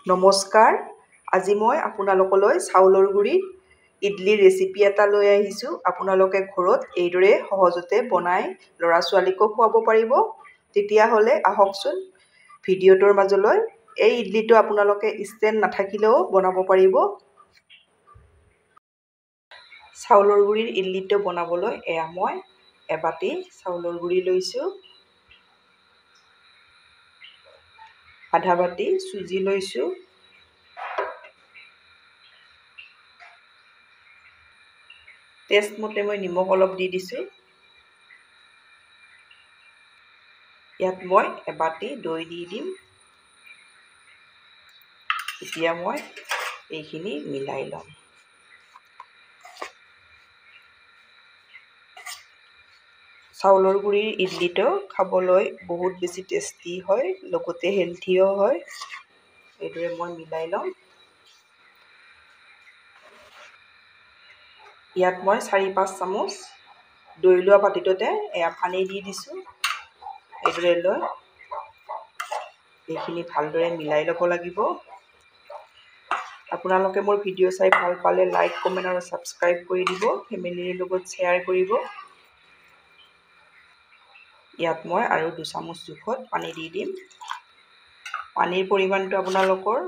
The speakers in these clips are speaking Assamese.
নমস্কাৰ। আজি মই আপোনালোকলৈ চাউলৰ গুড়িৰ ইডলিৰ ৰেচিপি এটা লৈ আহিছোঁ। আপোনালোকে ঘৰত এইদৰে সহজতে বনাই ল'ৰা ছোৱালীকো খুৱাব পাৰিব। তেতিয়াহ'লে আহকচোন ভিডিঅ'টোৰ মাজলৈ। এই ইডলিটো আপোনালোকে ষ্টেণ্ড নাথাকিলেও বনাব পাৰিব। চাউলৰ গুড়িৰ ইডলিটো বনাবলৈ মই এবাটি চাউলৰ গুড়ি লৈছোঁ, আধা বাটি চুজি লৈছোঁ, টেষ্ট মতে মই নিমখ অলপ দি দিছোঁ। ইয়াত মই এবাটি দৈ দি দিম। এতিয়া মই এইখিনি মিলাই ল'ম। চাউলৰ গুড়িৰ ইডলিটো খাবলৈ বহুত বেছি টেষ্টি হয়, লগতে হেলথিও হয়। এইদৰে মই মিলাই ল'ম। ইয়াত মই 4-5 চামুচ দৈ লোৱা বাতিটোতে পানী দি দিছোঁ। এইদৰে লৈ এইখিনি ভালদৰে মিলাই ল'ব লাগিব। আপোনালোকে মোৰ ভিডিঅ' চাই ভাল পালে লাইক, কমেণ্ট আৰু ছাবস্ক্ৰাইব কৰি দিব। ফেমিলিৰ লগত শ্বেয়াৰ কৰিব। ইয়াত মই আৰু 2 চামুচ জোখত পানী দি দিম। পানীৰ পৰিমাণটো আপোনালোকৰ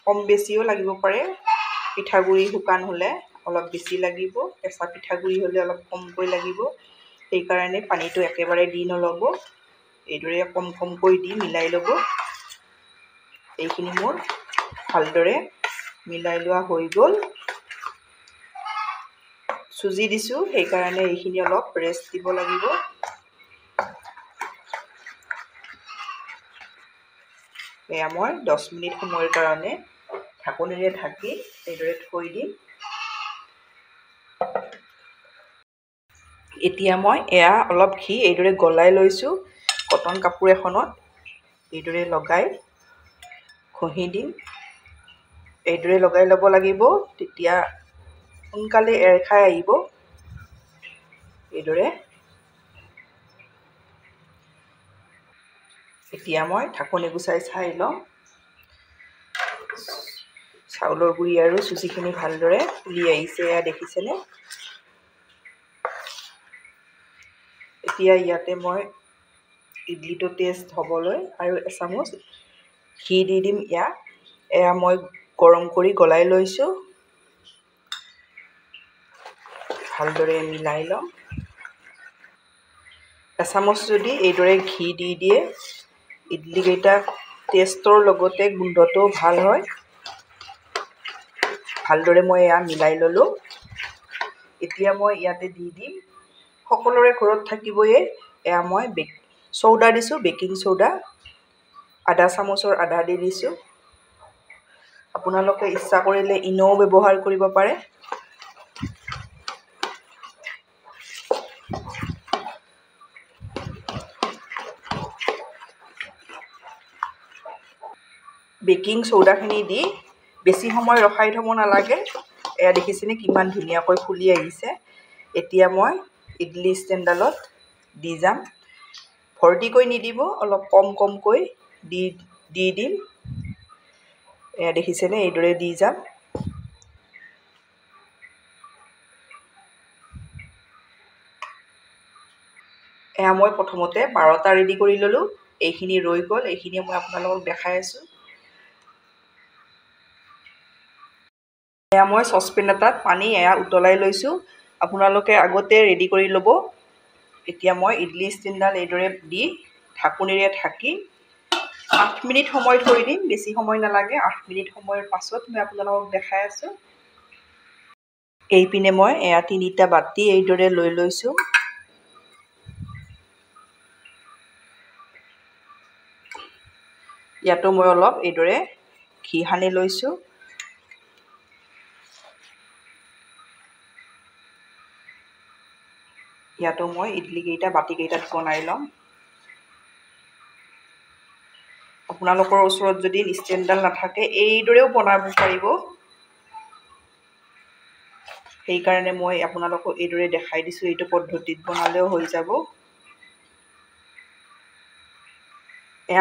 কম বেছিও লাগিব পাৰে। পিঠাগুড়ি শুকান হ'লে অলপ বেছি লাগিব, কেঁচা পিঠাগুড়ি হ'লে অলপ কমকৈ লাগিব। সেইকাৰণে পানীটো একেবাৰে দি নল'ব, এইদৰে কম কমকৈ দি মিলাই ল'ব। এইখিনি মোৰ ভালদৰে মিলাই লোৱা হৈ গ'ল। চুজি দিছোঁ, সেইকাৰণে এইখিনি অলপ ৰেষ্ট দিব লাগিব। মই 10 মিনিট সময়ৰ কাৰণে ঢাকনিৰে ঢাকি এইদৰে থৈ দিম। এতিয়া মই অলপ ঘি এইদৰে গলাই লৈছোঁ। কটন কাপোৰ এখনত এইদৰে লগাই ঘঁহি দিম। এইদৰে লগাই ল'ব লাগিব, তেতিয়া সোনকালে এৰ খাই আহিব। এইদৰে এতিয়া মই ঢাকনি গুচাই চাই ল'ম। চাউলৰ গুড়ি আৰু চুজিখিনি ভালদৰে ফুলি আহিছে, দেখিছেনে? এতিয়া ইয়াতে মই ইডলিটো টেষ্ট হ'বলৈ আৰু এচামুচ ঘি দি দিম। মই গৰম কৰি গলাই লৈছোঁ। ভালদৰে মিলাই ল'ম। এচামুচ যদি এইদৰে ঘি দি দিয়ে, ইডলিকেইটা টেষ্টৰ লগতে গোন্ধটো ভাল হয়। ভালদৰে মই মিলাই ল'লোঁ। এতিয়া মই ইয়াতে দি দিম, সকলোৰে ঘৰত থাকিবয়ে, মই চৌদা দিছোঁ, বেকিং চৌদা আধা চামুচৰ আধা দি দিছোঁ। আপোনালোকে ইচ্ছা কৰিলে ইনোও ব্যৱহাৰ কৰিব পাৰে। বেকিং চৌদাখিনি দি বেছি সময় ৰখাই থ'ব নালাগে। দেখিছেনে কিমান ধুনীয়াকৈ ফুলি আহিছে। এতিয়া মই ইডলি ষ্টেণ্ডডালত দি যাম। ভৰ্তিকৈ নিদিব, অলপ কম কমকৈ দি দিম। দেখিছেনে, এইদৰে দি যাম। মই প্ৰথমতে 12টা ৰেডি কৰি ল'লোঁ। এইখিনি ৰৈ গ'ল, এইখিনি মই আপোনালোকক দেখাই আছোঁ। মই চচপেন এটাত পানী উতলাই লৈছোঁ। আপোনালোকে আগতে ৰেডি কৰি ল'ব। এতিয়া মই ইডলি ষ্টেণ্ডডাল এইদৰে দি ঢাকনিৰে ঢাকি 8 মিনিট সময় থৈ দিম। বেছি সময় নালাগে। 8 মিনিট সময়ৰ পাছত মই আপোনালোকক দেখাই আছোঁ। এইপিনে মই 3টা বাতি এইদৰে লৈ লৈছোঁ। ইয়াতো মই অলপ এইদৰে ঘি সানি লৈছোঁ। ইয়াতো মই ইডলিকেইটা বাতিকেইটাত বনাই ল'ম। আপোনালোকৰ ওচৰত যদি ষ্টেণ্ডডাল নাথাকে, এইদৰেও বনাব পাৰিব। সেইকাৰণে মই আপোনালোকক এইদৰে দেখাই দিছোঁ। এইটো পদ্ধতিত বনালেও হৈ যাব।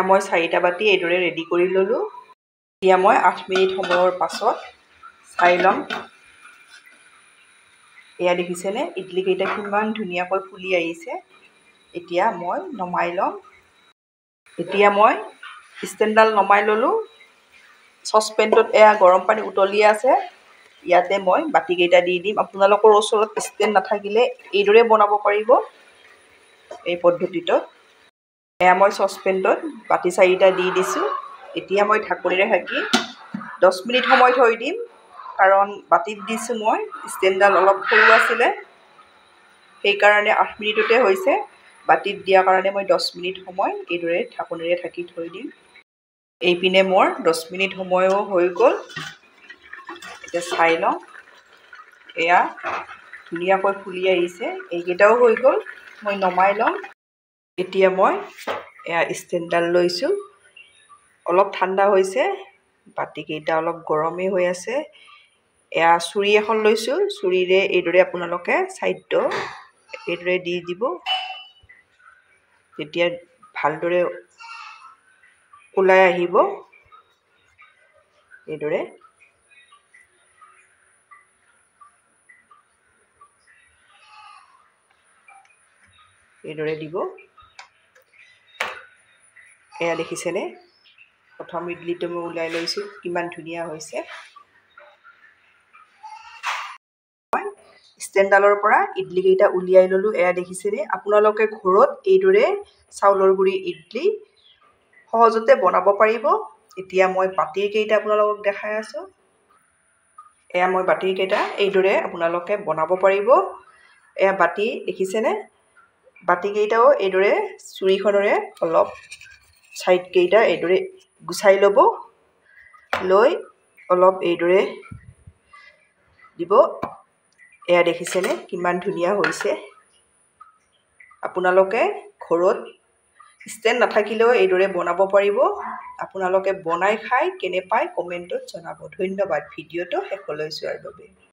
মই 4টা বাতি এইদৰে ৰেডি কৰি ল'লোঁ। এতিয়া মই 8 মিনিট সময়ৰ পাছত চাই ল'ম। এয়া দেখিছেনে ইডলিকেইটা কিমান ধুনীয়াকৈ ফুলি আহিছে। এতিয়া মই নমাই ল'ম। এতিয়া মই ষ্টেণ্ডডাল নমাই ল'লোঁ। চচপেনটোত এয়া গৰম পানী উতলি আছে। ইয়াতে মই বাতিকেইটা দি দিম। আপোনালোকৰ ওচৰত ষ্টেণ্ড নাথাকিলে এইদৰে বনাব পাৰিব এই পদ্ধতিটোত। এয়া মই চচপেনটোত বাতি 4টা দি দিছোঁ। এতিয়া মই ঢাকনিৰে ঢাকি 10 মিনিট সময় থৈ দিম, কাৰণ বাতিত দিছোঁ মই, ষ্টেণ্ডডাল অলপ সৰু আছিলে, সেইকাৰণে 8 মিনিটতে হৈছে। বাতিত দিয়াৰ কাৰণে মই 10 মিনিট সময় এইদৰে ঢাকনিৰে ঢাকি থৈ দিম। এইপিনে মোৰ 10 মিনিট সময়ো হৈ গ'ল। এতিয়া চাই লওঁ। এয়া ধুনীয়াকৈ ফুলি আহিছে। এইকেইটাও হৈ গ'ল। মই নমাই ল'ম। এতিয়া মই এয়া ষ্টেণ্ডডাল লৈছোঁ। অলপ ঠাণ্ডা হৈছে, বাতিকেইটা অলপ গৰমেই হৈ আছে। এয়া চুৰি এখন লৈছোঁ। চুৰিৰে এইদৰে আপোনালোকে ছাইডটো এইদৰে দি দিব। তেতিয়া ভালদৰে ওলাই আহিব এইদৰে। এইদৰে দিব। এয়া দেখিছেনে, প্ৰথম ইডলিটো মই ওলাই লৈছোঁ, কিমান ধুনীয়া হৈছে। ষ্টেণ্ডডালৰ পৰা ইডলিকেইটা উলিয়াই ল'লোঁ। এয়া দেখিছেনে, আপোনালোকে ঘৰত এইদৰে চাউলৰ গুড়ি ইডলি সহজতে বনাব পাৰিব। এতিয়া মই বাতিৰ কেইটা আপোনালোকক দেখাই আছোঁ। এয়া মই বাতিৰ কেইটা এইদৰে আপোনালোকে বনাব পাৰিব। এয়া বাতি দেখিছেনে, বাতিকেইটাও এইদৰে চুৰিখনেৰে অলপ ছাইডকেইটা এইদৰে গুচাই ল'ব। লৈ অলপ এইদৰে দিব। এয়া দেখিছেনে কিমান ধুনীয়া হৈছে। আপোনালোকে ঘৰত ষ্টেণ্ড নাথাকিলেও এইদৰে বনাব পাৰিব। আপোনালোকে বনাই খাই কেনে পায় কমেণ্টত জনাব। ধন্যবাদ ভিডিঅ'টো শেষলৈ চোৱাৰ বাবে।